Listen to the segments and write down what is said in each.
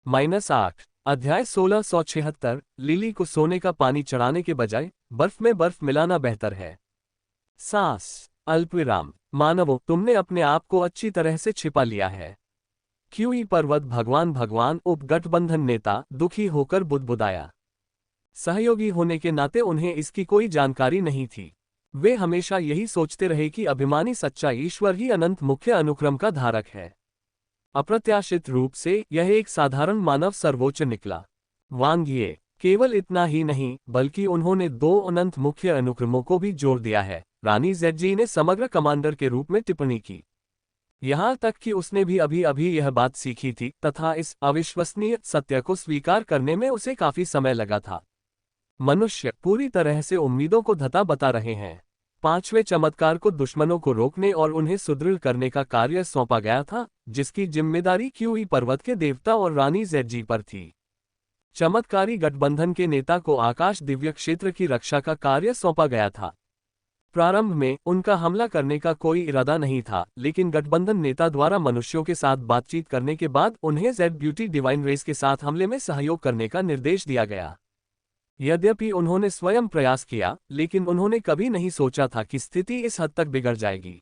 -8 अध्याय 1676 लिली को सोने का पानी चढ़ाने के बजाय बर्फ में बर्फ मिलाना बेहतर है। सांस अल्पविराम। मानवों, तुमने अपने आप को अच्छी तरह से छिपा लिया है। क्यूई पर्वत भगवान उपगठबंधन नेता दुखी होकर बुदबुदाया। सहयोगी होने के नाते उन्हें इसकी कोई जानकारी नहीं थी। वे हमेशा यही सोचते रहे कि अभिमानी सच्चा ईश्वर ही अनंत मुख्य अनुक्रम का धारक है। अप्रत्याशित रूप से यह एक साधारण मानव सर्वोच्च निकला। वांग ये केवल इतना ही नहीं, बल्कि उन्होंने 2 अनंत मुख्य अनुक्रमों को भी जोड़ दिया है, रानी ज़ेडजी ने समग्र कमांडर के रूप में टिप्पणी की। यहां तक कि उसने भी अभी अभी यह बात सीखी थी तथा इस अविश्वसनीय सत्य को स्वीकार करने में उसे काफी समय लगा था। मनुष्य पूरी तरह से उम्मीदों को धता बता रहे हैं। 5वें चमत्कार को दुश्मनों को रोकने और उन्हें सुदृढ़ करने का कार्य सौंपा गया था, जिसकी जिम्मेदारी क्यूई पर्वत के देवता और रानी ज़ेडजी पर थी। चमत्कारी गठबंधन के नेता को आकाश दिव्य क्षेत्र की रक्षा का कार्य सौंपा गया था। प्रारंभ में उनका हमला करने का कोई इरादा नहीं था, लेकिन गठबंधन नेता द्वारा मनुष्यों के साथ बातचीत करने के बाद उन्हें ज़ेड ब्यूटी डिवाइन रेस के साथ हमले में सहयोग करने का निर्देश दिया गया। यद्यपि उन्होंने स्वयं प्रयास किया, लेकिन उन्होंने कभी नहीं सोचा था कि स्थिति इस हद तक बिगड़ जाएगी।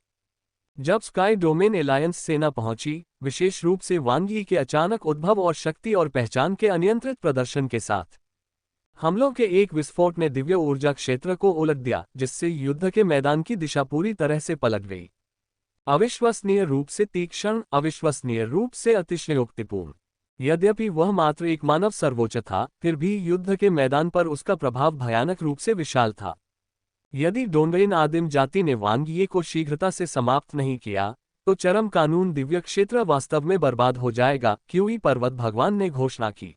जब स्काई डोमेन एलायंस सेना पहुंची, विशेष रूप से वांग यी के अचानक उद्भव और शक्ति और पहचान के अनियंत्रित प्रदर्शन के साथ, हमलों के एक विस्फोट ने दिव्य ऊर्जा क्षेत्र को उलट दिया, जिससे युद्ध के मैदान की दिशा पूरी तरह से पलट गई। अविश्वसनीय रूप से तीक्ष्ण, अविश्वसनीय रूप से अतिशयोक्तिपूर्ण। यद्यपि वह मात्र एक मानव सर्वोच्च था, फिर भी युद्ध के मैदान पर उसका प्रभाव भयानक रूप से विशाल था। यदि डोंगरिन आदिम जाति ने वांग यी को शीघ्रता से समाप्त नहीं किया, तो चरम कानून दिव्य क्षेत्र वास्तव में बर्बाद हो जाएगा, क्यूई पर्वत भगवान ने घोषणा की।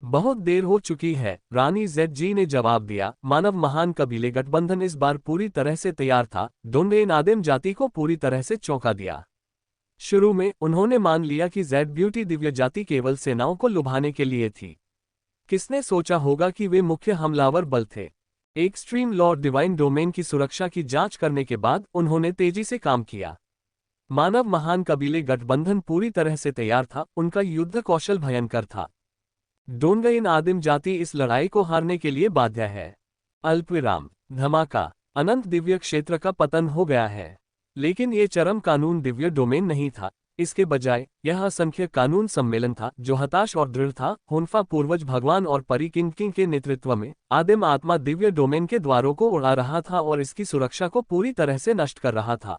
बहुत देर हो चुकी है, रानी ज़ेडजी ने जवाब दिया। मानव महान कबीले गठबंधन इस बार पूरी तरह से तैयार था, डोंगरिन आदिम जाति को पूरी तरह से चौंका दिया। शुरू में उन्होंने मान लिया कि ज़ेड ब्यूटी दिव्य जाति केवल सेनाओं को लुभाने के लिए थी। किसने सोचा होगा कि वे मुख्य हमलावर बल थे। एक्सट्रीम लॉर्ड डिवाइन डोमेन की सुरक्षा की जांच करने के बाद उन्होंने तेजी से काम किया। मानव महान कबीले गठबंधन पूरी तरह से तैयार था, उनका युद्ध कौशल भयंकर था। डोंगरिन आदिम जाति इस लड़ाई को हारने के लिए बाध्य है। अल्पविराम। धमाका। अनंत दिव्य क्षेत्र का पतन हो गया है। लेकिन ये चरम कानून दिव्य डोमेन नहीं था, इसके बजाय यह असंख्य कानून सम्मेलन था, जो हताश और दृढ़ था। होन्फा पूर्वज भगवान और परी किंग के नेतृत्व में आदिम आत्मा दिव्य डोमेन के द्वारों को उड़ा रहा था और इसकी सुरक्षा को पूरी तरह से नष्ट कर रहा था।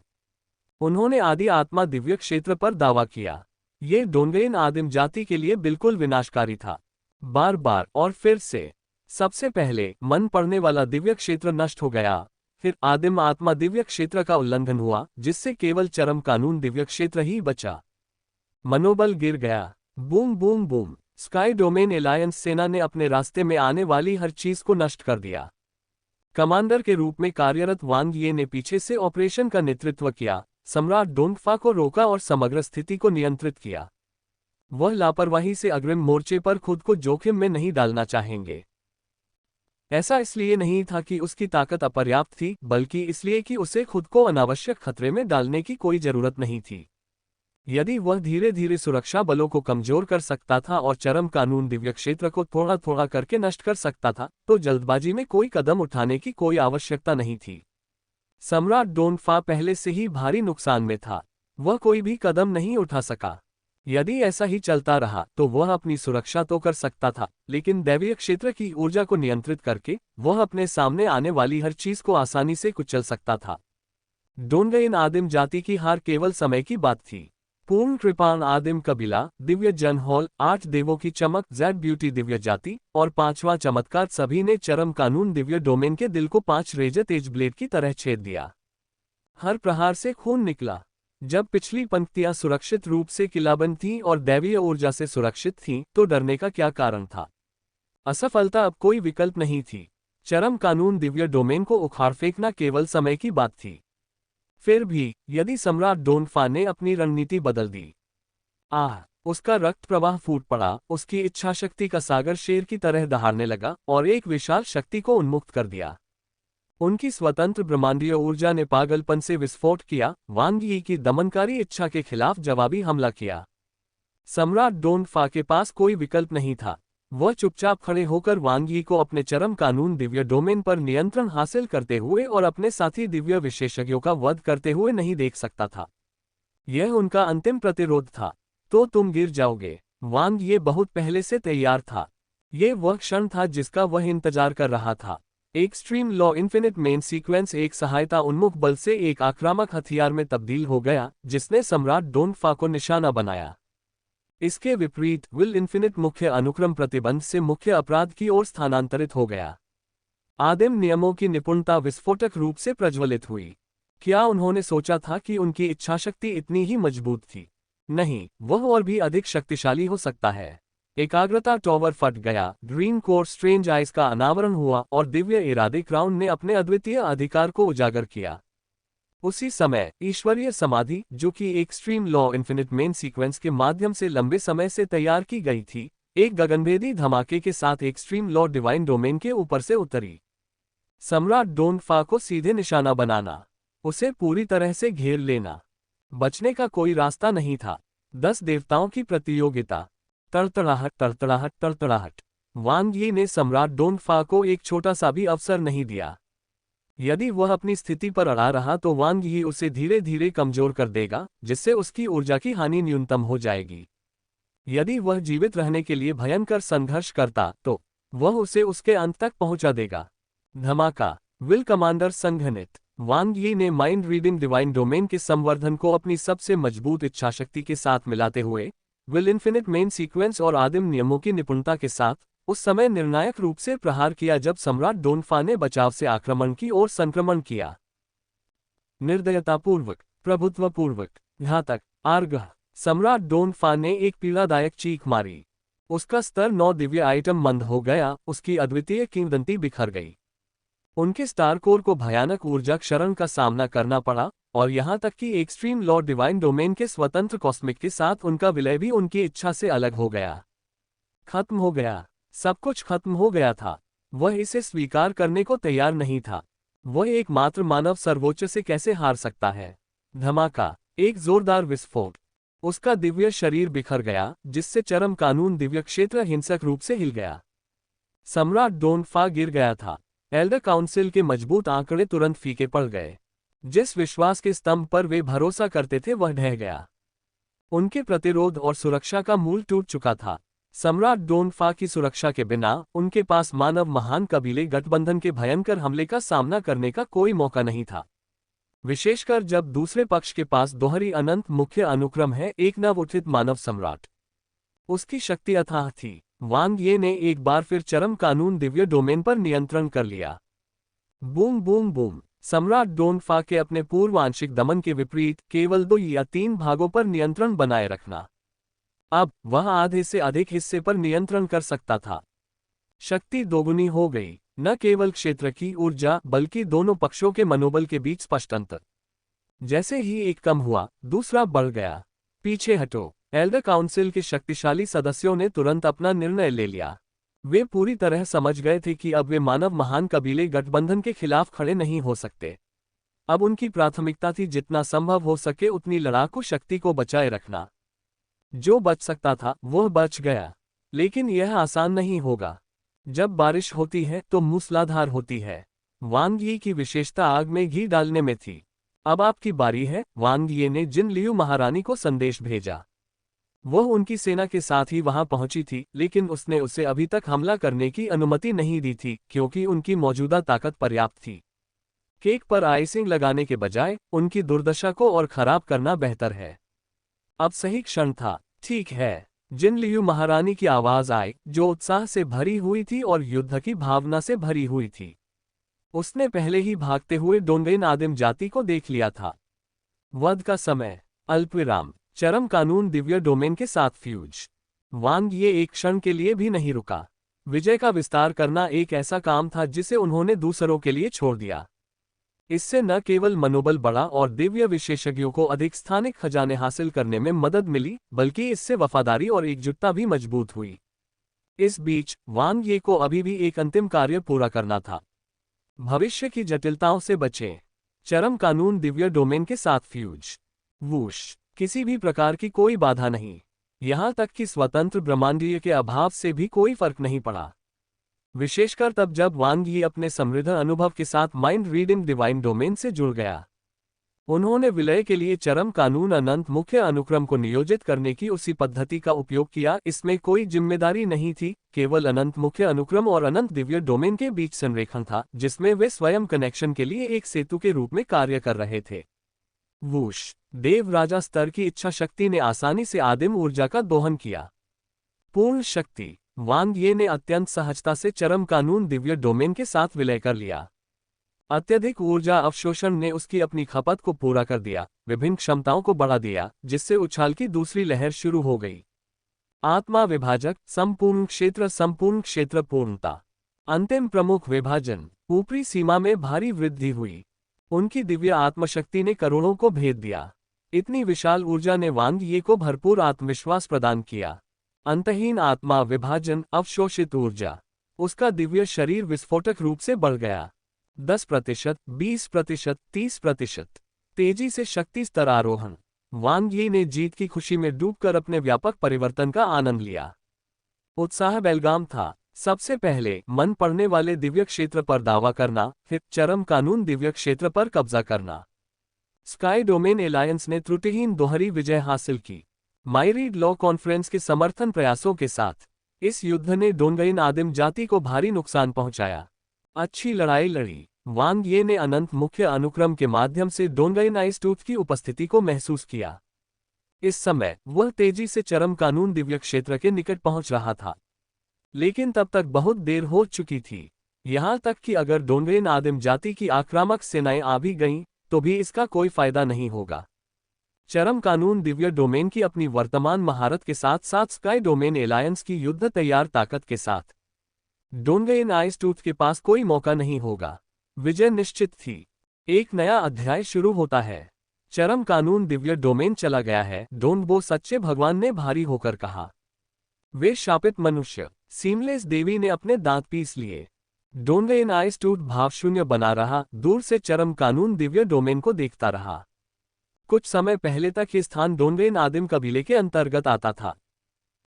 उन्होंने आदि आत्मा दिव्य क्षेत्र पर दावा किया। ये डोंगरिन आदिम जाति के लिए बिल्कुल विनाशकारी था। बार बार और फिर से। सबसे पहले मन पड़ने वाला दिव्य क्षेत्र नष्ट हो गया, फिर आदिम आत्मा दिव्य क्षेत्र का उल्लंघन हुआ, जिससे केवल चरम कानून दिव्य क्षेत्र ही बचा। मनोबल गिर गया। Boom boom boom. Sky domain alliance सेना ने अपने रास्ते में आने वाली हर चीज को नष्ट कर दिया। कमांडर के रूप में कार्यरत वांग यी ने पीछे से ऑपरेशन का नेतृत्व किया, सम्राट डोंगफा को रोका और समग्र स्थिति को नियंत्रित किया। वह लापरवाही से अग्रिम मोर्चे पर खुद को जोखिम में नहीं डालना चाहेंगे। ऐसा इसलिए नहीं था कि उसकी ताकत अपर्याप्त थी, बल्कि इसलिए कि उसे खुद को अनावश्यक खतरे में डालने की कोई जरूरत नहीं थी। यदि वह धीरे धीरे सुरक्षा बलों को कमजोर कर सकता था और चरम कानून दिव्य क्षेत्र को थोड़ा थोड़ा करके नष्ट कर सकता था, तो जल्दबाजी में कोई कदम उठाने की कोई आवश्यकता नहीं थी। सम्राट डोंगफा पहले से ही भारी नुकसान में था। वह कोई भी कदम नहीं उठा सका। यदि ऐसा ही चलता रहा तो वह अपनी सुरक्षा तो कर सकता था, लेकिन दैवीय क्षेत्र की ऊर्जा को नियंत्रित करके वह अपने सामने आने वाली हर चीज को आसानी से कुचल सकता था। डोंगरिन आदिम जाति की हार केवल समय की बात थी। पूर्ण कृपाण आदिम कबीला, दिव्य जन हॉल, 8 देवों की चमक, ज़ेड ब्यूटी दिव्य जाति और 5वां चमत्कार, सभी ने चरम कानून दिव्य डोमेन के दिल को 5 रेजर तेज ब्लेड की तरह छेद दिया। हर प्रहार से खून निकला। जब पिछली पंक्तियां सुरक्षित रूप से किलाबंद थीं और दैवीय ऊर्जा से सुरक्षित थीं, तो डरने का क्या कारण था। असफलता अब कोई विकल्प नहीं थी। चरम कानून दिव्य डोमेन को उखाड़ फेंकना केवल समय की बात थी। फिर भी यदि सम्राट डोंगफा ने अपनी रणनीति बदल दी, उसका रक्त प्रवाह फूट पड़ा, उसकी इच्छाशक्ति का सागर शेर की तरह दहाड़ने लगा और एक विशाल शक्ति को उन्मुक्त कर दिया। उनकी स्वतंत्र ब्रह्मांडीय ऊर्जा ने पागलपन से विस्फोट किया, वांग यी की दमनकारी इच्छा के खिलाफ जवाबी हमला किया। सम्राट डोंगफा के पास कोई विकल्प नहीं था। वह चुपचाप खड़े होकर वांग यी को अपने चरम कानून दिव्य डोमेन पर नियंत्रण हासिल करते हुए और अपने साथी दिव्य विशेषज्ञों का वध करते हुए नहीं देख सकता था। यह उनका अंतिम प्रतिरोध था। तो तुम गिर जाओगे। वांग ये बहुत पहले से तैयार था। ये वह क्षण था जिसका वह इंतजार कर रहा था। Extreme law infinite main sequence एक सहायता उन्मुख बल से एक आक्रामक हथियार में तब्दील हो गया, जिसने सम्राट डोंगफा को निशाना बनाया। इसके विपरीत विल इन्फिनिट मुख्य अनुक्रम प्रतिबंध से मुख्य अपराध की ओर स्थानांतरित हो गया। आदिम नियमों की निपुणता विस्फोटक रूप से प्रज्वलित हुई। क्या उन्होंने सोचा था कि उनकी इच्छाशक्ति इतनी ही मजबूत थी? नहीं, वह और भी अधिक शक्तिशाली हो सकता है। एकाग्रता टॉवर फट गया, ड्रीम कोर स्ट्रेंज आइज का अनावरण हुआ और दिव्य इरादे क्राउन ने अपने अद्वितीय अधिकार को उजागर किया। उसी समय ईश्वरीय समाधि, जो कि extreme law infinite main sequence के माध्यम से लंबे समय से तैयार की गई थी, एक गगनभेदी धमाके के साथ एक्सट्रीम लॉ डिवाइन डोमेन के ऊपर से उतरी। सम्राट डोंगफा को सीधे निशाना बनाना, उसे पूरी तरह से घेर लेना। बचने का कोई रास्ता नहीं था। 10 देवताओं की प्रतियोगिता। तड़तड़ाहट तड़तड़ाहट तड़तड़ाहट। वांग यी ने सम्राट डोंगफा को एक छोटा सा भी अवसर नहीं दिया। यदि वह अपनी स्थिति पर अड़ा रहा तो वांग यी उसे धीरे धीरे कमजोर कर देगा, जिससे उसकी ऊर्जा की हानि न्यूनतम हो जाएगी। यदि वह जीवित रहने के लिए भयंकर संघर्ष करता तो वह उसे उसके अंत तक पहुंचा देगा। धमाका। विल कमांडर संघनित। वांग यी ने माइंड रीडिंग डिवाइन डोमेन के संवर्धन को अपनी सबसे मजबूत इच्छाशक्ति के साथ मिलाते हुए विल इन्फिनिट मेन सीक्वेंस और आदिम नियमों की निपुणता के साथ उस समय निर्णायक रूप से प्रहार किया जब सम्राट डोंगफा ने बचाव से आक्रमण की ओर संक्रमण किया। निर्दयतापूर्वक, प्रभुत्वपूर्वक, घातक, आर्गह। सम्राट डोंगफा ने एक पीड़ादायक चीख मारी। उसका स्तर 9 दिव्य आइटम मंद हो गया, उसकी अद्वितीय किंवदंती बिखर गई। उनके स्टार कोर को भयानक ऊर्जा क्षरण का सामना करना पड़ा, और यहां तक कि एक्सट्रीम लॉ डिवाइन डोमेन के स्वतंत्र कॉस्मिक के साथ उनका विलय भी उनकी इच्छा से अलग हो गया। खत्म हो गया। सब कुछ खत्म हो गया था। वह इसे स्वीकार करने को तैयार नहीं था। वह एकमात्र मानव सर्वोच्च से कैसे हार सकता है? धमाका। एक जोरदार विस्फोट। उसका दिव्य शरीर बिखर गया, जिससे चरम कानून दिव्य क्षेत्र हिंसक रूप से हिल गया। सम्राट डोंगफा गिर गया था। एल्डर काउंसिल के मजबूत आंकड़े तुरंत फीके पड़ गए। जिस विश्वास के स्तंभ पर वे भरोसा करते थे वह ढह गया। उनके प्रतिरोध और सुरक्षा का मूल टूट चुका था। सम्राट डोंगफा की सुरक्षा के बिना उनके पास मानव महान कबीले गठबंधन के भयंकर हमले का सामना करने का कोई मौका नहीं था, विशेषकर जब दूसरे पक्ष के पास दोहरी अनंत मुख्य अनुक्रम है, एक नवउत्थित मानव सम्राट। उसकी शक्ति अथाह थी। वांग ये ने एक बार फिर चरम कानून दिव्य डोमेन पर नियंत्रण कर लिया। Boom boom boom. सम्राट डोंगफा के अपने पूर्व आंशिक दमन के विपरीत केवल 2 या 3 भागों पर नियंत्रण बनाए रखना। अब वह आधे से अधिक हिस्से पर नियंत्रण कर सकता था। शक्ति दोगुनी हो गई, न केवल क्षेत्र की ऊर्जा बल्कि दोनों पक्षों के मनोबल के बीच स्पष्ट अंतर। जैसे ही एक कम हुआ, दूसरा बढ़ गया। पीछे हटो। एल्डर काउंसिल के शक्तिशाली सदस्यों ने तुरंत अपना निर्णय ले लिया। वे पूरी तरह समझ गए थे कि अब वे मानव महान कबीले गठबंधन के खिलाफ खड़े नहीं हो सकते। अब उनकी प्राथमिकता थी जितना संभव हो सके उतनी लड़ाकू शक्ति को बचाए रखना। जो बच सकता था वह बच गया, लेकिन यह आसान नहीं होगा। जब बारिश होती है तो मूसलाधार होती है। वांग यी की विशेषता आग में घी डालने में थी। अब आपकी बारी है। वांग यी ने जिन लियू महारानी को संदेश भेजा। वह उनकी सेना के साथ ही वहां पहुंची थी, लेकिन उसने उसे अभी तक हमला करने की अनुमति नहीं दी थी क्योंकि उनकी मौजूदा ताकत पर्याप्त थी। केक पर आइसिंग लगाने के बजाय उनकी दुर्दशा को और खराब करना बेहतर है। अब सही क्षण था। ठीक है। जिन लियू महारानी की आवाज आई, जो उत्साह से भरी हुई थी और युद्ध की भावना से भरी हुई थी। उसने पहले ही भागते हुए डोंगेन आदिम जाति को देख लिया था। वध का समय। अल्पविराम। चरम कानून दिव्य डोमेन के साथ फ्यूज। वांग ये एक क्षण के लिए भी नहीं रुका। विजय का विस्तार करना एक ऐसा काम था जिसे उन्होंने दूसरों के लिए छोड़ दिया। इससे न केवल मनोबल बढ़ा और दिव्य विशेषज्ञों को अधिक स्थानिक खजाने हासिल करने में मदद मिली, बल्कि इससे वफादारी और एकजुटता भी मजबूत हुई। इस बीच वांग ये को अभी भी एक अंतिम कार्य पूरा करना था। भविष्य की जटिलताओं से बचें। चरम कानून दिव्य डोमेन के साथ फ्यूज। वूश। किसी भी प्रकार की कोई बाधा नहीं। यहां तक कि स्वतंत्र ब्रह्मांडीय के अभाव से भी कोई फर्क नहीं पड़ा। विशेषकर तब जब वांग यी अपने समृद्ध अनुभव के साथ माइंड रीडिंग डिवाइन डोमेन से जुड़ गया। उन्होंने विलय के लिए चरम कानून अनंत मुख्य अनुक्रम को नियोजित करने की उसी पद्धति का उपयोग किया। इसमें कोई जिम्मेदारी नहीं थी, केवल अनंत मुख्य अनुक्रम और अनंत दिव्य डोमेन के बीच संरेखन था, जिसमें वे स्वयं कनेक्शन के लिए एक सेतु के रूप में कार्य कर रहे थे। वूश देव राजा स्तर की इच्छा शक्ति ने आसानी से आदिम ऊर्जा का दोहन किया। पूर्ण शक्ति वांग ये ने अत्यंत सहजता से चरम कानून दिव्य डोमेन के साथ विलय कर लिया। अत्यधिक ऊर्जा अवशोषण ने उसकी अपनी खपत को पूरा कर दिया, विभिन्न क्षमताओं को बढ़ा दिया, जिससे उछाल की दूसरी लहर शुरू हो गई। आत्मा विभाजक संपूर्ण क्षेत्र पूर्णता। अंतिम प्रमुख विभाजन। ऊपरी सीमा में भारी वृद्धि हुई। उनकी दिव्य आत्मशक्ति ने करोड़ों को भेद दिया। इतनी विशाल ऊर्जा ने वांग ये को भरपूर आत्मविश्वास प्रदान किया। अंतहीन आत्मा विभाजन अवशोषित ऊर्जा। उसका दिव्य शरीर विस्फोटक रूप से बढ़ गया। 10%, 20%, 30%। तेजी से शक्ति स्तर आरोहण। वांग यी ने जीत की खुशी में डूबकर अपने व्यापक परिवर्तन का आनंद लिया। उत्साह बेलगाम था। सबसे पहले मन पढ़ने वाले दिव्य क्षेत्र पर दावा करना, फिर चरम कानून दिव्य क्षेत्र पर कब्जा करना। स्काई डोमेन एलायंस ने त्रुटिहीन दोहरी विजय हासिल की। माइरीड लॉ कॉन्फ्रेंस के समर्थन प्रयासों के साथ इस युद्ध ने डोंगइन आदिम जाति को भारी नुकसान पहुंचाया। अच्छी लड़ाई लड़ी। वांग ये ने अनंत मुख्य अनुक्रम के माध्यम से डोंगइन आइसटूथ की उपस्थिति को महसूस किया। इस समय वह तेजी से चरम कानून दिव्य क्षेत्र के निकट पहुंच रहा था, लेकिन तब तक बहुत देर हो चुकी थी। यहां तक कि अगर डोंगइन आदिम जाति की आक्रामक सेनाएं आ भी गईं, तो भी इसका कोई फायदा नहीं होगा। चरम कानून दिव्य डोमेन की अपनी वर्तमान महारत के साथ साथ स्काई डोमेन एलायंस की युद्ध तैयार ताकत के साथ डोंगइन आइसटूथ के पास कोई मौका नहीं होगा। विजय निश्चित थी। एक नया अध्याय शुरू होता है। चरम कानून दिव्य डोमेन चला गया है, डोंगबो सच्चे भगवान ने भारी होकर कहा। वे शापित मनुष्य। सीमलेस देवी ने अपने दांत पीस लिए। डोंगइन आइसटूथ भावशून्य बना रहा, दूर से चरम कानून दिव्य डोमेन को देखता रहा। कुछ समय पहले तक ये स्थान डोंगइन आदिम कबीले के अंतर्गत आता था।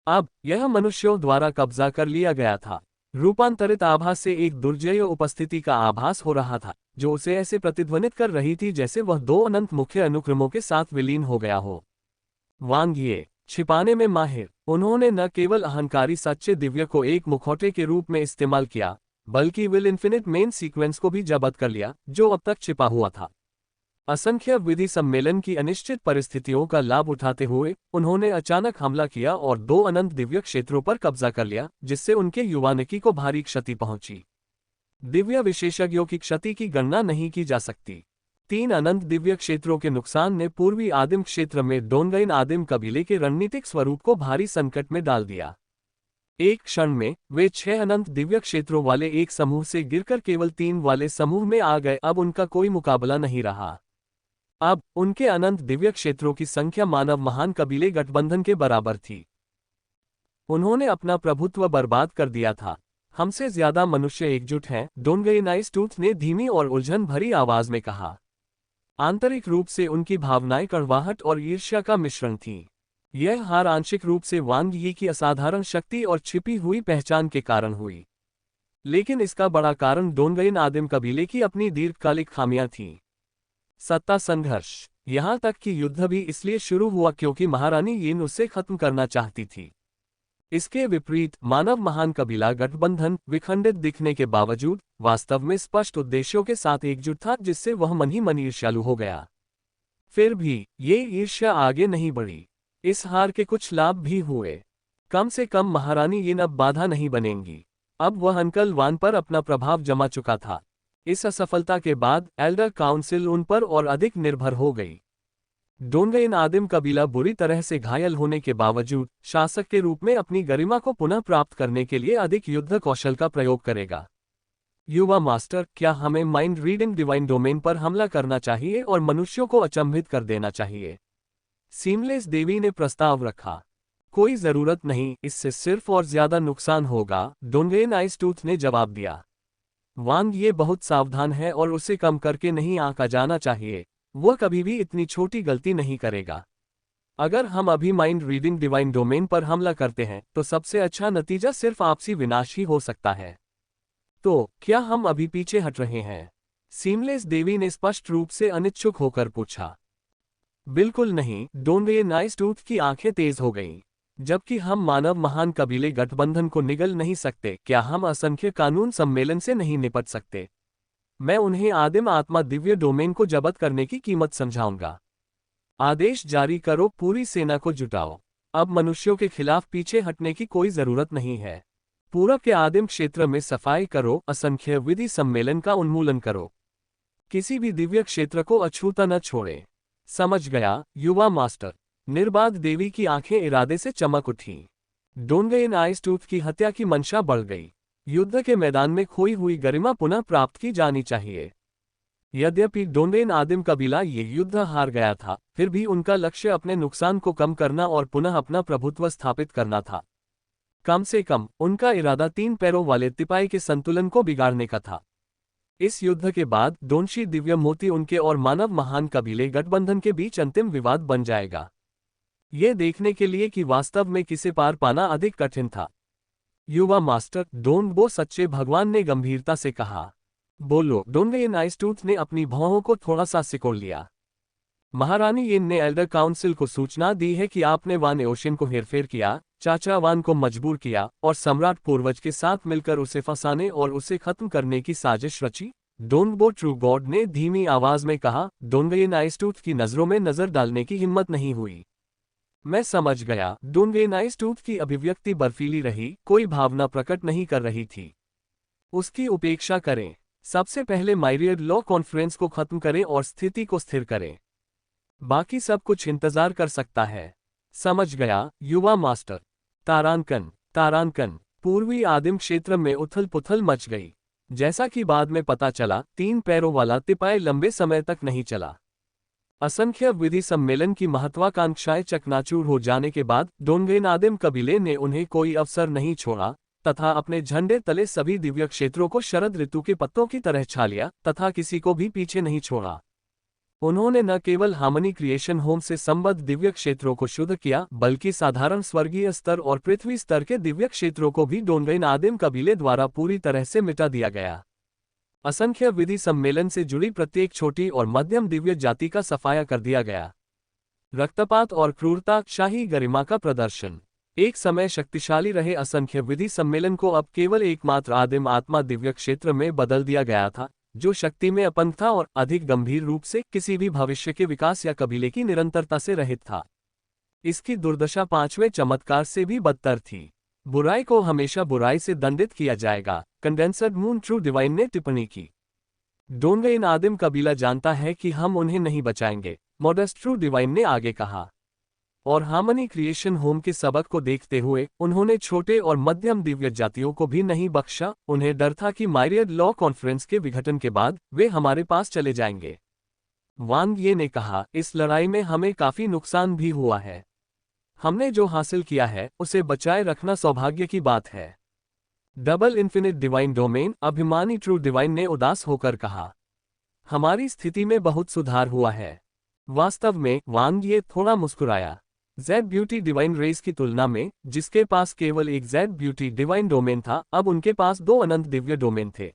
अब यह मनुष्यों द्वारा कब्जा कर लिया गया था। रूपांतरित आभास से एक दुर्जय उपस्थिति का आभास हो रहा था, जो उसे ऐसे प्रतिध्वनित कर रही थी जैसे वह दो अनंत मुख्य अनुक्रमों के साथ विलीन हो गया हो। वांग ये छिपाने में माहिर। उन्होंने न केवल अहंकारी सच्चे दिव्य को एक मुखौटे के रूप में इस्तेमाल किया, बल्कि विल इन्फिनिट मेन सीक्वेंस को भी जब्त कर लिया, जो अब तक छिपा हुआ था। असंख्य विधि सम्मेलन की अनिश्चित परिस्थितियों का लाभ उठाते हुए उन्होंने अचानक हमला किया और दो अनंत दिव्य क्षेत्रों पर कब्जा कर लिया, जिससे उनके युवानिकी को भारी क्षति पहुंची। दिव्य विशेषज्ञों की क्षति की गणना नहीं की जा सकती। 3 अनंत दिव्य क्षेत्रों के नुकसान ने पूर्वी आदिम क्षेत्र में डोंगइन आदिम कबीले के रणनीतिक स्वरूप को भारी संकट में डाल दिया। एक क्षण में वे 6 अनंत दिव्य क्षेत्रों वाले एक समूह से गिरकर केवल 3 वाले समूह में आ गए। अब उनका कोई मुकाबला नहीं रहा। अब उनके अनंत दिव्य क्षेत्रों की संख्या मानव महान कबीले गठबंधन के बराबर थी। उन्होंने अपना प्रभुत्व बर्बाद कर दिया था। हमसे ज्यादा मनुष्य एकजुट हैं, डोंगइन आइसटूथ ने धीमी और उलझन भरी आवाज में कहा। आंतरिक रूप से उनकी भावनाएं कड़वाहट और ईर्ष्या का मिश्रण थीं। यह हार आंशिक रूप से वांग यी की असाधारण शक्ति और छिपी हुई पहचान के कारण हुई, लेकिन इसका बड़ा कारण डोंगइन आदिम कबीले की अपनी दीर्घकालिक खामियां थीं। सत्ता संघर्ष। यहां तक कि युद्ध भी इसलिए शुरू हुआ क्योंकि महारानी यिन उसे खत्म करना चाहती थी। इसके विपरीत मानव महान कबीला गठबंधन विखंडित दिखने के बावजूद वास्तव में स्पष्ट उद्देश्यों के साथ एकजुट था, जिससे वह मन ही मन ईर्ष्यालु हो गया। फिर भी ये ईर्ष्या आगे नहीं बढ़ी। इस हार के कुछ लाभ भी हुए। कम से कम महारानी यिन अब बाधा नहीं बनेंगी। अब वह अंकल वान पर अपना प्रभाव जमा चुका था। इस असफलता के बाद एल्डर काउंसिल उन पर और अधिक निर्भर हो गई। डोंगइन आदिम कबीला बुरी तरह से घायल होने के बावजूद शासक के रूप में अपनी गरिमा को पुनः प्राप्त करने के लिए अधिक युद्ध कौशल का प्रयोग करेगा। युवा मास्टर, क्या हमें माइंड रीडिंग डिवाइन डोमेन पर हमला करना चाहिए और मनुष्यों को अचंभित कर देना चाहिए? सीमलेस देवी ने प्रस्ताव रखा। कोई जरूरत नहीं, इससे सिर्फ और ज्यादा नुकसान होगा, डोंगइन आइसटूथ ने जवाब दिया। वांग ये बहुत सावधान है और उसे कम करके नहीं आंका जाना चाहिए। वह कभी भी इतनी छोटी गलती नहीं करेगा। अगर हम अभी माइंड रीडिंग डिवाइन डोमेन पर हमला करते हैं तो सबसे अच्छा नतीजा सिर्फ आपसी विनाश ही हो सकता है। तो क्या हम अभी पीछे हट रहे हैं? सीमलेस देवी ने स्पष्ट रूप से अनिच्छुक होकर पूछा। बिल्कुल नहीं, डोंगे नाइसटूथ की आंखें तेज हो गईं। जबकि हम मानव महान कबीले गठबंधन को निगल नहीं सकते, क्या हम असंख्य कानून सम्मेलन से नहीं निपट सकते? मैं उन्हें आदिम आत्मा दिव्य डोमेन को जब्त करने की कीमत समझाऊंगा। आदेश जारी करो, पूरी सेना को जुटाओ। अब मनुष्यों के खिलाफ पीछे हटने की कोई जरूरत नहीं है। पूरब के आदिम क्षेत्र में सफाई करो, असंख्य विधि सम्मेलन का उन्मूलन करो। किसी भी दिव्य क्षेत्र को अछूता न छोड़े। समझ गया, युवा मास्टर। निर्बाध देवी की आंखें इरादे से चमक उठीं। डोंगेन आइसटूथ की हत्या की मंशा बढ़ गई। युद्ध के मैदान में खोई हुई गरिमा पुनः प्राप्त की जानी चाहिए। यद्यपि डोंगेन आदिम कबीला ये युद्ध हार गया था, फिर भी उनका लक्ष्य अपने नुकसान को कम करना और पुनः अपना प्रभुत्व स्थापित करना था। कम से कम उनका इरादा 3 पैरों वाले तिपाई के संतुलन को बिगाड़ने का था। इस युद्ध के बाद डोनशी दिव्य मोती उनके और मानव महान कबीले गठबंधन के बीच अंतिम विवाद बन जाएगा। ये देखने के लिए कि वास्तव में किसे पार पाना अधिक कठिन था। युवा मास्टर डोंगबो सच्चे भगवान ने गंभीरता से कहा। बोलो, डोंगे नाइसटूथ ने अपनी भौहों को थोड़ा सा सिकोड़ लिया। महारानी येन ने एल्डर काउंसिल को सूचना दी है कि आपने वान ओशिन को हेरफेर किया, चाचा वान को मजबूर किया और सम्राट पूर्वज के साथ मिलकर उसे फंसाने और उसे खत्म करने की साजिश रची। डोंगबो ट्रू गॉड ने धीमी आवाज में कहा। डोंगे नाइसटूथ की नजरों में नजर डालने की हिम्मत नहीं हुई। मैं समझ गया। डोंगे नाइसटूथ की अभिव्यक्ति बर्फीली रही, कोई भावना प्रकट नहीं कर रही थी। उसकी उपेक्षा करें। सबसे पहले माइरियड लॉ कॉन्फ्रेंस को खत्म करें और स्थिति को स्थिर करें। बाकी सब कुछ इंतजार कर सकता है। समझ गया, युवा मास्टर। तारांकन। पूर्वी आदिम क्षेत्र में उथल पुथल मच गई। जैसा कि बाद में पता चला, 3 पैरों वाला तिपाई लंबे समय तक नहीं चला। असंख्य विधि सम्मेलन की महत्वाकांक्षाएं चकनाचूर हो जाने के बाद डोंगेन आदिम कबीले ने उन्हें कोई अवसर नहीं छोड़ा तथा अपने झंडे तले सभी दिव्य क्षेत्रों को शरद ऋतु के पत्तों की तरह छा लिया तथा किसी को भी पीछे नहीं छोड़ा। उन्होंने न केवल हार्मनी क्रिएशन होम से संबद्ध दिव्य क्षेत्रों को शुद्ध किया, बल्कि साधारण स्वर्गीय स्तर और पृथ्वी स्तर के दिव्य क्षेत्रों को भी डोंगेन आदिम कबीले द्वारा पूरी तरह से मिटा दिया गया। असंख्य विधि सम्मेलन से जुड़ी प्रत्येक छोटी और मध्यम दिव्य जाति का सफाया कर दिया गया। रक्तपात और क्रूरता, शाही गरिमा का प्रदर्शन। एक समय शक्तिशाली रहे असंख्य विधि सम्मेलन को अब केवल एकमात्र आदिम आत्मा दिव्य क्षेत्र में बदल दिया गया था, जो शक्ति में अपंग था और अधिक गंभीर रूप से किसी भी भविष्य के विकास या कबीले की निरंतरता से रहित था। इसकी दुर्दशा 5वें चमत्कार से भी बदतर थी। बुराई को हमेशा बुराई से दंडित किया जाएगा, कंडेंसर्ड मून ट्रू डिवाइन ने टिप्पणी की। डोंगेन आदिम कबीला जानता है कि हम उन्हें नहीं बचाएंगे, मॉडेस्ट ट्रू डिवाइन ने आगे कहा। और हार्मनी क्रिएशन होम के सबक को देखते हुए उन्होंने छोटे और मध्यम दिव्य जातियों को भी नहीं बख्शा। उन्हें डर था कि माइरियड लॉ कॉन्फ्रेंस के विघटन के बाद वे हमारे पास चले जाएंगे। वांग ये ने कहा, इस लड़ाई में हमें काफी नुकसान भी हुआ है। हमने जो हासिल किया है उसे बचाए रखना सौभाग्य की बात है। डबल इन्फिनिट डिवाइन डोमेन, अभिमानी ट्रू डिवाइन ने उदास होकर कहा। हमारी स्थिति में बहुत सुधार हुआ है। वास्तव में, वांग ये थोड़ा मुस्कुराया। जेड ब्यूटी डिवाइन रेस की तुलना में, जिसके पास केवल एक जेड ब्यूटी डिवाइन डोमेन था, अब उनके पास 2 अनंत दिव्य डोमेन थे।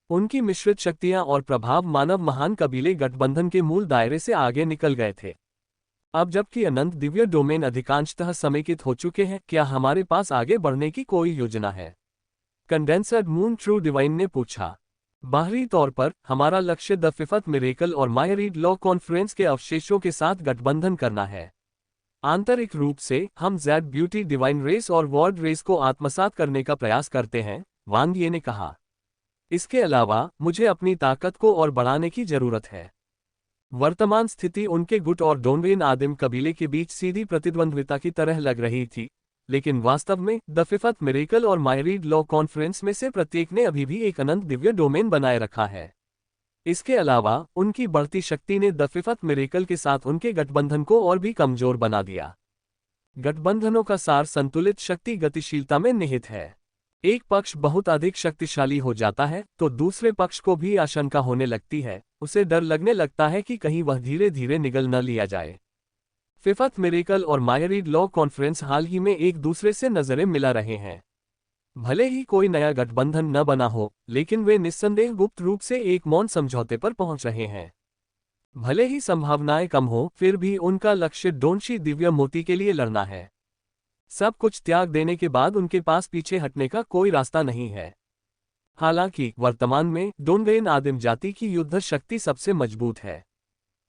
उनकी मिश्रित शक्तियां और प्रभाव मानव महान कबीले गठबंधन के मूल दायरे से आगे निकल गए थे। अब जबकि अनंत दिव्य डोमेन अधिकांशतः समेकित हो चुके हैं, क्या हमारे पास आगे बढ़ने की कोई योजना है? कंडेंसर्ड मून ट्रू डिवाइन ने पूछा। बाहरी तौर पर हमारा लक्ष्य द फिफ्थ मिरेकल और मायरीड लॉ कॉन्फ्रेंस के अवशेषों के साथ गठबंधन करना है। आंतरिक रूप से हम जेड ब्यूटी डिवाइन रेस और वर्ल्ड रेस को आत्मसात करने का प्रयास करते हैं, वांग ये ने कहा। इसके अलावा मुझे अपनी ताकत को और बढ़ाने की जरूरत है। वर्तमान स्थिति उनके गुट और डोंगेन आदिम कबीले के बीच सीधी प्रतिद्वंद्विता की तरह लग रही थी, लेकिन वास्तव में द फिफ्थ मिरेकल और मायरीड लॉ कॉन्फ्रेंस में से प्रत्येक ने अभी भी एक अनंत दिव्य डोमेन बनाए रखा है। इसके अलावा उनकी बढ़ती शक्ति ने द फिफ्थ मिरेकल के साथ उनके गठबंधन को और भी कमजोर बना दिया। गठबंधनों का सार संतुलित शक्ति गतिशीलता में निहित है। एक पक्ष बहुत अधिक शक्तिशाली हो जाता है तो दूसरे पक्ष को भी आशंका होने लगती है, उसे डर लगने लगता है कि कहीं वह धीरे धीरे निगल न लिया जाए। फिफ्थ मिरेकल और मायरीड लॉ कॉन्फ्रेंस हाल ही में एक दूसरे से नजरें मिला रहे हैं। भले ही कोई नया गठबंधन न बना हो, लेकिन वे निस्संदेह गुप्त रूप से एक मौन समझौते पर पहुंच रहे हैं। भले ही संभावनाएं कम हो, फिर भी उनका लक्ष्य डोनशी दिव्य मोती के लिए लड़ना है। सब कुछ त्याग देने के बाद उनके पास पीछे हटने का कोई रास्ता नहीं है। हालांकि वर्तमान में डोनगेन आदिम जाति की युद्ध शक्ति सबसे मजबूत है।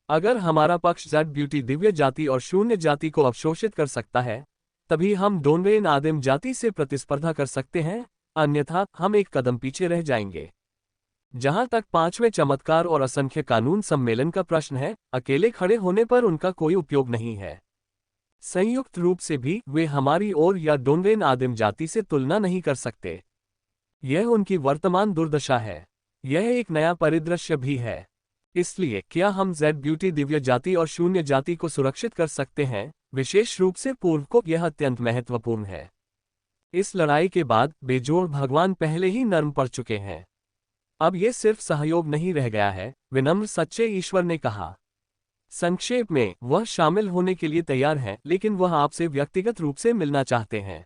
अगर हमारा पक्ष जेड ब्यूटी दिव्य जाति और शून्य जाति को अवशोषित कर सकता है, तभी हम डोनगेन आदिम जाति से प्रतिस्पर्धा कर सकते हैं, अन्यथा हम एक कदम पीछे रह जाएंगे। जहां तक पांचवें चमत्कार और असंख्य कानून सम्मेलन का प्रश्न है, अकेले खड़े होने पर उनका कोई उपयोग नहीं है। संयुक्त रूप से भी वे हमारी ओर या डोनगेन आदिम जाति से तुलना नहीं कर सकते। यह उनकी वर्तमान दुर्दशा है। यह एक नया परिदृश्य भी है। इसलिए क्या हम जेड ब्यूटी दिव्य जाति और शून्य जाति को सुरक्षित कर सकते हैं? विशेष रूप से पूर्व को यह अत्यंत महत्वपूर्ण है। इस लड़ाई के बाद बेजोड़ भगवान पहले ही नर्म पड़ चुके हैं। अब यह सिर्फ सहयोग नहीं रह गया है, विनम्र सच्चे ईश्वर ने कहा। संक्षेप में, वह शामिल होने के लिए तैयार हैं, लेकिन वह आपसे व्यक्तिगत रूप से मिलना चाहते हैं।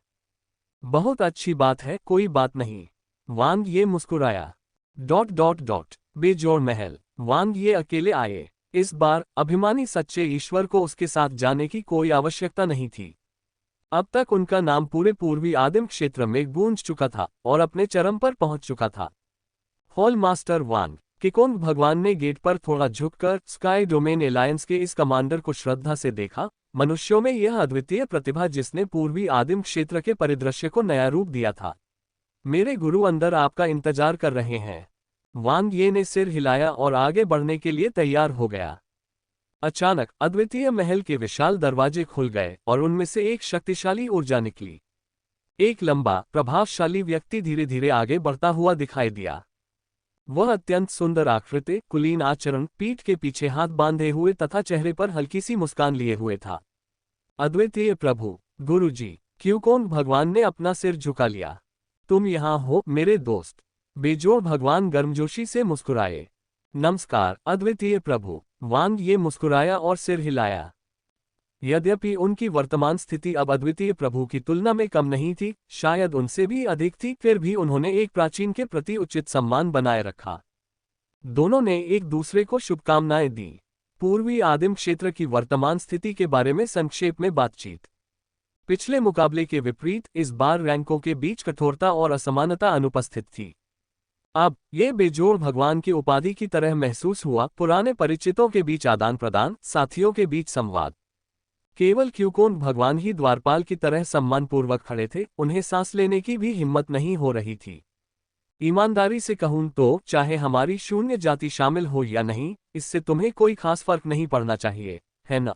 बहुत अच्छी बात है, कोई बात नहीं। वांग ये मुस्कुराया। बेजोड़ महल। वांग ये अकेले आए। इस बार अभिमानी सच्चे ईश्वर को उसके साथ जाने की कोई आवश्यकता नहीं थी। अब तक उनका नाम पूरे पूर्वी आदिम क्षेत्र में गूंज चुका था और अपने चरम पर पहुंच चुका था। हॉल मास्टर वांग किकोंग भगवान ने गेट पर थोड़ा झुककर स्काई डोमेन एलायंस के इस कमांडर को श्रद्धा से देखा। मनुष्यों में यह अद्वितीय प्रतिभा जिसने पूर्वी आदिम क्षेत्र के परिदृश्य को नया रूप दिया था। मेरे गुरु अंदर आपका इंतजार कर रहे हैं। वांग ये ने सिर हिलाया और आगे बढ़ने के लिए तैयार हो गया। अचानक अद्वितीय महल के विशाल दरवाजे खुल गए और उनमें से एक शक्तिशाली ऊर्जा निकली। एक लंबा, प्रभावशाली व्यक्ति धीरे धीरे आगे बढ़ता हुआ दिखाई दिया। वह अत्यंत सुंदर आकृति, कुलीन आचरण, पीठ के पीछे हाथ बांधे हुए तथा चेहरे पर हल्की सी मुस्कान लिए हुए था। अद्वितीय प्रभु, गुरुजी, क्यूकोंग भगवान ने अपना सिर झुका लिया। तुम यहाँ हो मेरे दोस्त। बेजोड़ भगवान गर्मजोशी से मुस्कुराए। नमस्कार अद्वितीय प्रभु। वांग ये मुस्कुराया और सिर हिलाया। यद्यपि उनकी वर्तमान स्थिति अब अद्वितीय प्रभु की तुलना में कम नहीं थी, शायद उनसे भी अधिक थी, फिर भी उन्होंने एक प्राचीन के प्रति उचित सम्मान बनाए रखा। दोनों ने एक दूसरे को शुभकामनाएं दी। पूर्वी आदिम क्षेत्र की वर्तमान स्थिति के बारे में संक्षेप में बातचीत। पिछले मुकाबले के विपरीत इस बार रैंकों के बीच कठोरता और असमानता अनुपस्थित थी। अब ये बेजोड़ भगवान की उपाधि की तरह महसूस हुआ। पुराने परिचितों के बीच आदान प्रदान, साथियों के बीच संवाद। केवल क्यूकोंग भगवान ही द्वारपाल की तरह सम्मानपूर्वक खड़े थे, उन्हें सांस लेने की भी हिम्मत नहीं हो रही थी। ईमानदारी से कहूं तो चाहे हमारी शून्य जाति शामिल हो या नहीं, इससे तुम्हें कोई खास फर्क नहीं पड़ना चाहिए, है न?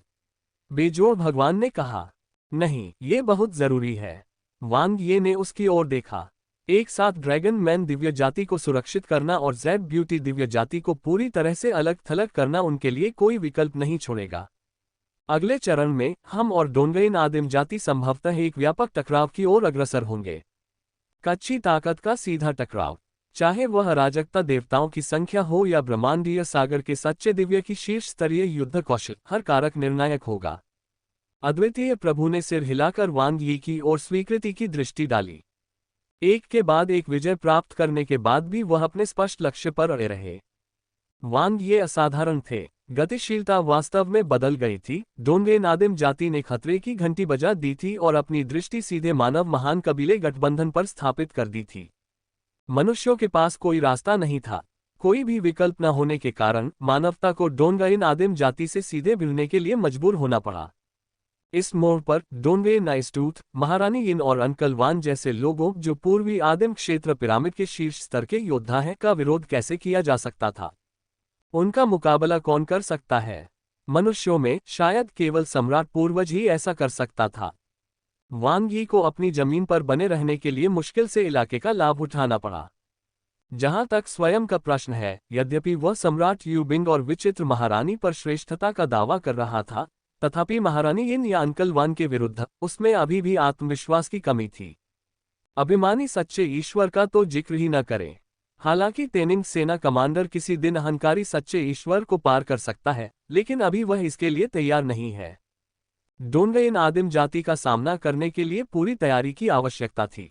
बेजोड़ भगवान ने कहा। नहीं, ये बहुत जरूरी है। वांग ये ने उसकी ओर देखा। एक साथ ड्रैगन मैन दिव्य जाति को सुरक्षित करना और जेड ब्यूटी दिव्य जाति को पूरी तरह से अलग थलग करना उनके लिए कोई विकल्प नहीं छोड़ेगा। अगले चरण में हम और डोनगेन आदिम जाति संभवतः एक व्यापक टकराव की ओर अग्रसर होंगे। कच्ची ताकत का सीधा टकराव, चाहे वह अराजकता देवताओं की संख्या हो या ब्रह्मांडीय सागर के सच्चे दिव्य की शीर्ष स्तरीय युद्ध कौशल, हर कारक निर्णायक होगा। अद्वितीय प्रभु ने सिर हिलाकर वांग यी की ओर स्वीकृति की दृष्टि डाली। एक के बाद एक विजय प्राप्त करने के बाद भी वह अपने स्पष्ट लक्ष्य पर अड़े रहे। वांग ये असाधारण थे। गतिशीलता वास्तव में बदल गई थी। डोनगेन आदिम जाति ने खतरे की घंटी बजा दी थी और अपनी दृष्टि सीधे मानव महान कबीले गठबंधन पर स्थापित कर दी थी। मनुष्यों के पास कोई रास्ता नहीं था। कोई भी विकल्प न होने के कारण मानवता को डोनगेन आदिम जाति से सीधे भिड़ने के लिए मजबूर होना पड़ा। इस मोड़ पर डोनगेन नाइसटूथ, महारानी यिन और अंकल वान जैसे लोगों जो पूर्वी आदिम क्षेत्र पिरामिड के शीर्ष स्तर के योद्धा हैं का विरोध कैसे किया जा सकता था? उनका मुकाबला कौन कर सकता है? मनुष्यों में शायद केवल सम्राट पूर्वज ही ऐसा कर सकता था। वांग यी को अपनी जमीन पर बने रहने के लिए मुश्किल से इलाके का लाभ उठाना पड़ा। जहां तक स्वयं का प्रश्न है, यद्यपि वह सम्राट यूबिंग और विचित्र महारानी पर श्रेष्ठता का दावा कर रहा था, तथापि महारानी यिन या अंकल वान के विरुद्ध उसमें अभी भी आत्मविश्वास की कमी थी। अभिमानी सच्चे ईश्वर का तो जिक्र ही न करें। हालांकि तेनिंग सेना कमांडर किसी दिन अहंकारी सच्चे ईश्वर को पार कर सकता है, लेकिन अभी वह इसके लिए तैयार नहीं है। डोंगरेन आदिम जाति का सामना करने के लिए पूरी तैयारी की आवश्यकता थी।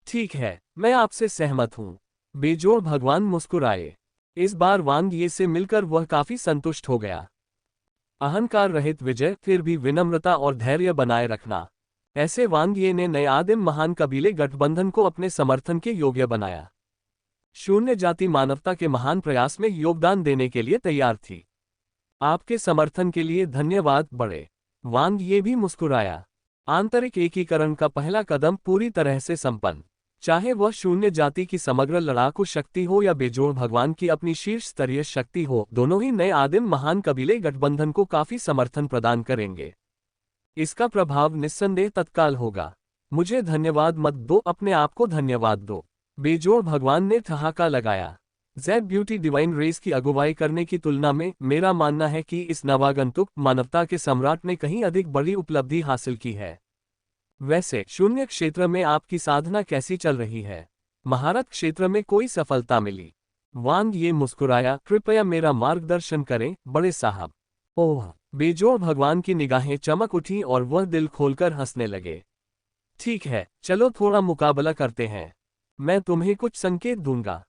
ठीक है, मैं आपसे सहमत हूँ। बेजोड़ भगवान मुस्कुराए। इस बार वांग ये से मिलकर वह काफी संतुष्ट हो गया। अहंकार रहित विजय, फिर भी विनम्रता और धैर्य बनाए रखना। ऐसे वांग ये ने नए आदिम महान कबीले गठबंधन को अपने समर्थन के योग्य बनाया। शून्य जाति मानवता के महान प्रयास में योगदान देने के लिए तैयार थी। आपके समर्थन के लिए धन्यवाद बड़े। वांग ये भी मुस्कुराया। आंतरिक एकीकरण का पहला कदम पूरी तरह से संपन्न। चाहे वह शून्य जाति की समग्र लड़ाकू शक्ति हो या बेजोड़ भगवान की अपनी शीर्ष स्तरीय शक्ति हो, दोनों ही नए आदिम महान कबीले गठबंधन को काफी समर्थन प्रदान करेंगे। इसका प्रभाव निस्संदेह तत्काल होगा। मुझे धन्यवाद मत दो, अपने आप को धन्यवाद दो। बेजोड़ भगवान ने ठहाका लगाया। ज़ेड ब्यूटी डिवाइन रेस की अगुवाई करने की तुलना में मेरा मानना है कि इस नवागंतुक मानवता के सम्राट ने कहीं अधिक बड़ी उपलब्धि हासिल की है। वैसे शून्य क्षेत्र में आपकी साधना कैसी चल रही है? महारत क्षेत्र में कोई सफलता मिली? वांग ये मुस्कुराया। कृपया मेरा मार्गदर्शन करें बड़े साहब। ओह! बेजोड़ भगवान की निगाहें चमक उठी और वह दिल खोलकर हंसने लगे। ठीक है, चलो थोड़ा मुकाबला करते हैं। मैं तुम्हें कुछ संकेत दूंगा। ...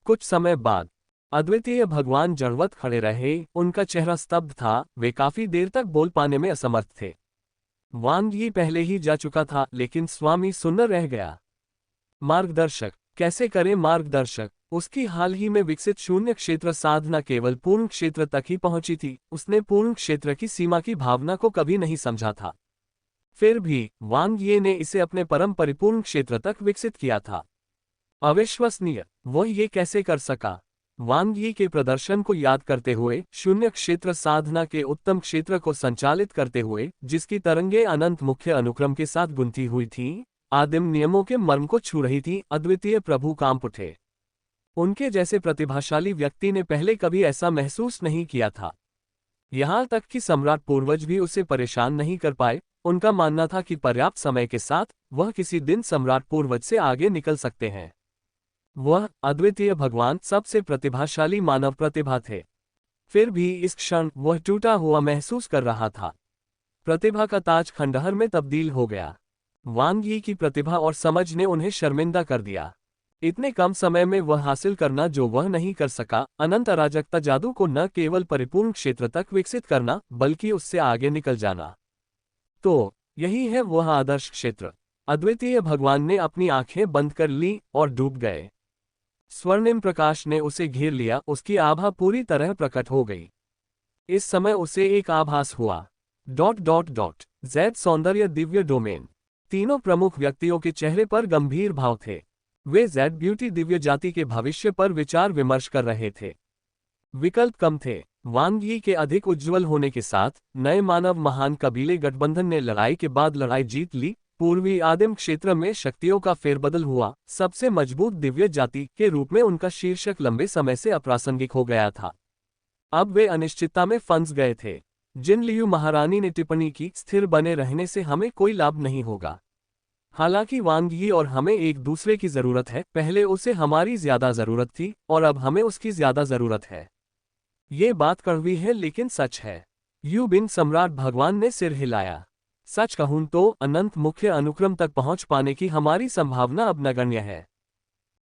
कुछ समय बाद अद्वितीय भगवान जड़वत खड़े रहे, उनका चेहरा स्तब्ध था, वे काफी देर तक बोल पाने में असमर्थ थे। वांग यी पहले ही जा चुका था, लेकिन स्वामी सुन्न रह गया। मार्गदर्शक, कैसे करें मार्गदर्शक? उसकी हाल ही में विकसित शून्य क्षेत्र साधना केवल पूर्ण क्षेत्र तक ही पहुंची थी। उसने पूर्ण क्षेत्र की सीमा की भावना को कभी नहीं समझा था। फिर भी वांग ये ने इसे अपने परम परिपूर्ण क्षेत्र तक विकसित किया था। अविश्वसनीय, वह ये कैसे कर सका? वांग यी के प्रदर्शन को याद करते हुए, शून्य क्षेत्र साधना के उत्तम क्षेत्र को संचालित करते हुए, जिसकी तरंगे अनंत मुख्य अनुक्रम के साथ गुंथी हुई थीं, आदिम नियमों के मर्म को छू रही थी, अद्वितीय प्रभु कांप उठे। उनके जैसे प्रतिभाशाली व्यक्ति ने पहले कभी ऐसा महसूस नहीं किया था। यहाँ तक कि सम्राट पूर्वज भी उसे परेशान नहीं कर पाए। उनका मानना था कि पर्याप्त समय के साथ वह किसी दिन सम्राट पूर्वज से आगे निकल सकते हैं। वह अद्वितीय भगवान सबसे प्रतिभाशाली मानव प्रतिभा थे। फिर भी इस क्षण वह टूटा हुआ महसूस कर रहा था। प्रतिभा का ताज खंडहर में तब्दील हो गया। वांग यी की प्रतिभा और समझ ने उन्हें शर्मिंदा कर दिया। इतने कम समय में वह हासिल करना जो वह नहीं कर सका, अनंत अराजकता जादू को न केवल परिपूर्ण क्षेत्र तक विकसित करना, बल्कि उससे आगे निकल जाना। तो यही है वह आदर्श क्षेत्र। अद्वितीय भगवान ने अपनी आंखें बंद कर ली और डूब गए। स्वर्णिम प्रकाश ने उसे घेर लिया, उसकी आभा पूरी तरह प्रकट हो गई। इस समय उसे एक आभास हुआ। ... ज़ेड सौंदर्य दिव्य डोमेन। तीनों प्रमुख व्यक्तियों के चेहरे पर गंभीर भाव थे। वे ज़ेड ब्यूटी दिव्य जाति के भविष्य पर विचार विमर्श कर रहे थे। विकल्प कम थे। वांग यी के अधिक उज्ज्वल होने के साथ नए मानव महान कबीले गठबंधन ने लड़ाई के बाद लड़ाई जीत ली। पूर्वी आदिम क्षेत्र में शक्तियों का फेरबदल हुआ। सबसे मजबूत दिव्य जाति के रूप में उनका शीर्षक लंबे समय से अप्रासंगिक हो गया था। अब वे अनिश्चितता में फंस गए थे। जिन लियू महारानी ने टिप्पणी की, स्थिर बने रहने से हमें कोई लाभ नहीं होगा। हालांकि वांग यी और हमें एक दूसरे की जरूरत है। पहले उसे हमारी ज्यादा जरूरत थी और अब हमें उसकी ज्यादा जरूरत है। ये बात कड़वी है लेकिन सच है। यू बिन सम्राट भगवान ने सिर हिलाया। सच कहूं तो अनंत मुख्य अनुक्रम तक पहुंच पाने की हमारी संभावना अब नगण्य है।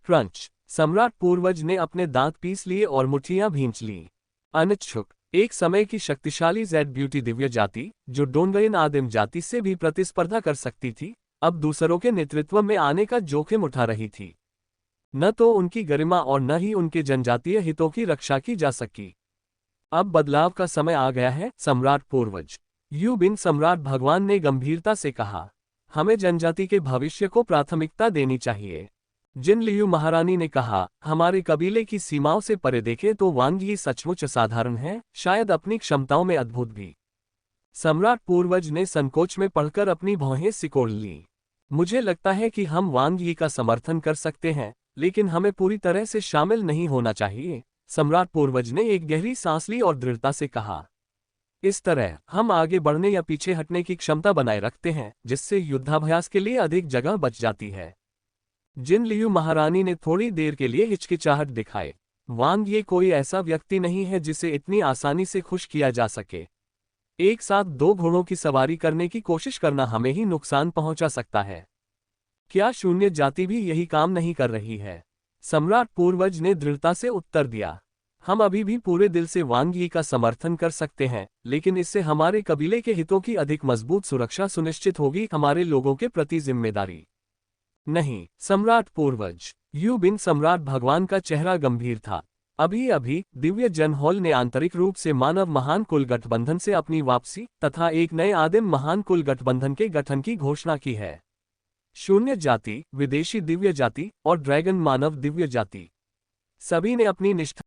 क्रंच। सम्राट पूर्वज ने अपने दांत पीस लिए और मुट्ठियां भींच लीं। अनिच्छुक। एक समय की शक्तिशाली ज़ेड ब्यूटी दिव्य जाति, जो डोंगरेन आदिम जाति से भी प्रतिस्पर्धा कर सकती थी, अब दूसरों के नेतृत्व में आने का जोखिम उठा रही थी। न तो उनकी गरिमा और न ही उनके जनजातीय हितों की रक्षा की जा सकी। अब बदलाव का समय आ गया है, सम्राट पूर्वज। यू बिन सम्राट भगवान ने गंभीरता से कहा। हमें जनजाति के भविष्य को प्राथमिकता देनी चाहिए। जिन लियू महारानी ने कहा, हमारे कबीले की सीमाओं से परे देखें तो वांग यी सचमुच असाधारण है, शायद अपनी क्षमताओं में अद्भुत भी। सम्राट पूर्वज ने संकोच में पढ़कर अपनी भौहें सिकोड़ लीं। मुझे लगता है कि हम वांग यी का समर्थन कर सकते हैं, लेकिन हमें पूरी तरह से शामिल नहीं होना चाहिए। सम्राट पूर्वज ने एक गहरी सांस ली और दृढ़ता से कहा। इस तरह हम आगे बढ़ने या पीछे हटने की क्षमता बनाए रखते हैं, जिससे युद्धाभ्यास के लिए अधिक जगह बच जाती है। जिन लियू महारानी ने थोड़ी देर के लिए हिचकिचाहट दिखाए। वांग ये कोई ऐसा व्यक्ति नहीं है जिसे इतनी आसानी से खुश किया जा सके। एक साथ दो घोड़ों की सवारी करने की कोशिश करना हमें ही नुकसान पहुंचा सकता है। क्या शून्य जाति भी यही काम नहीं कर रही है? सम्राट पूर्वज ने दृढ़ता से उत्तर दिया। हम अभी भी पूरे दिल से वांग यी का समर्थन कर सकते हैं, लेकिन इससे हमारे कबीले के हितों की अधिक मजबूत सुरक्षा सुनिश्चित होगी, हमारे लोगों के प्रति जिम्मेदारी नहीं। सम्राट पूर्वज यू बिन सम्राट भगवान का चेहरा गंभीर था। अभी अभी दिव्य जन हॉल ने आंतरिक रूप से मानव महान कुल गठबंधन से अपनी वापसी तथा एक नए आदिम महान कुल गठबंधन के गठन की घोषणा की है। शून्य जाति, विदेशी दिव्य जाति और ड्रैगन मानव दिव्य जाति, सभी ने अपनी निष्ठा